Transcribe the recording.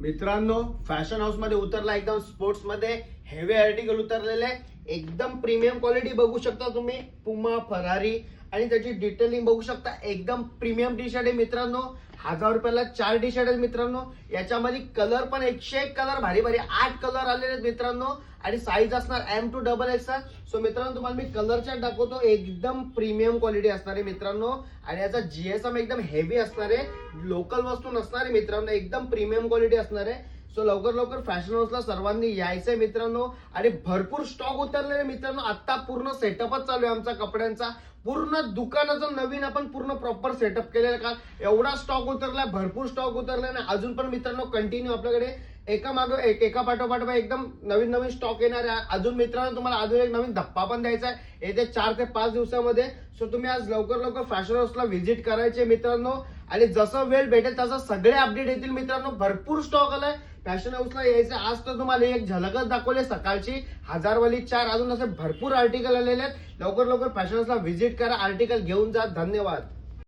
मित्रांनो, fashion house मध्ये उतरला एकदम स्पोर्ट्स मध्ये हेवी आर्टिकल उतरलेले एकदम प्रीमियम क्वालिटी बघू शकता तुम्ही. पुमा, फरारी आणि त्याची डिटेलिंग बघू शकता. एकदम प्रीमियम टी शर्ट आहे मित्रांनो. 1000 रुपयाला 4 टी शर्ट आहेत मित्रांनो. याच्यामध्ये कलर पण 101 कलर, भारी भारी 8 कलर आलेले आहेत मित्रांनो. आणि साईज असणार M to XXL. सो मित्रांनो तुम्हाला मी कलर चार्ट दाखवतो. एकदम प्रीमियम क्वालिटी असणार आहे मित्रांनो. आणि याचा GSM एकदम हेवी असणार आहे. लोकल वस्तू नसणार आहे मित्रांनो. एकदम प्रीमियम क्वालिटी असणार आहे. सो लवकर लवकर फॅशन हाऊसला सर्वांनी यायचंय मित्रांनो. आणि भरपूर स्टॉक उतरलेले मित्रांनो. आता पूर्ण सेटअपच चालू आहे आमचा कपड्यांचा. पूर्ण दुकानाचं नवीन आपण पूर्ण प्रॉपर सेटअप केलेलं का एवढा स्टॉक उतरलाय, भरपूर स्टॉक उतरलाय ना. अजून पण मित्रांनो कंटिन्यू आपल्याकडे एका पाठोपाठ एकदम नवीन नवीन स्टॉक येणार आहे. अजून मित्रांनो तुम्हाला अजून एक नवीन धप्पा पण द्यायचा आहे येत्या 4 ते 5 दिवसामध्ये. सो तुम्ही आज लवकर लवकर फॅशन हाऊसला व्हिजिट करायचे मित्रांनो. आणि जसं वेळ भेटेल तसं सगळे अपडेट येतील मित्रांनो. भरपूर स्टॉक आलाय फॅशन हाऊसला यायचं. आज तर तुम्हाला एक झलकच दाखवली सकाळची. 1000 वाली 4, अजून असे भरपूर आर्टिकल आलेले आहेत. लवकर लवकर फॅशन हाऊसला व्हिजिट करा, आर्टिकल घेऊन जा. धन्यवाद.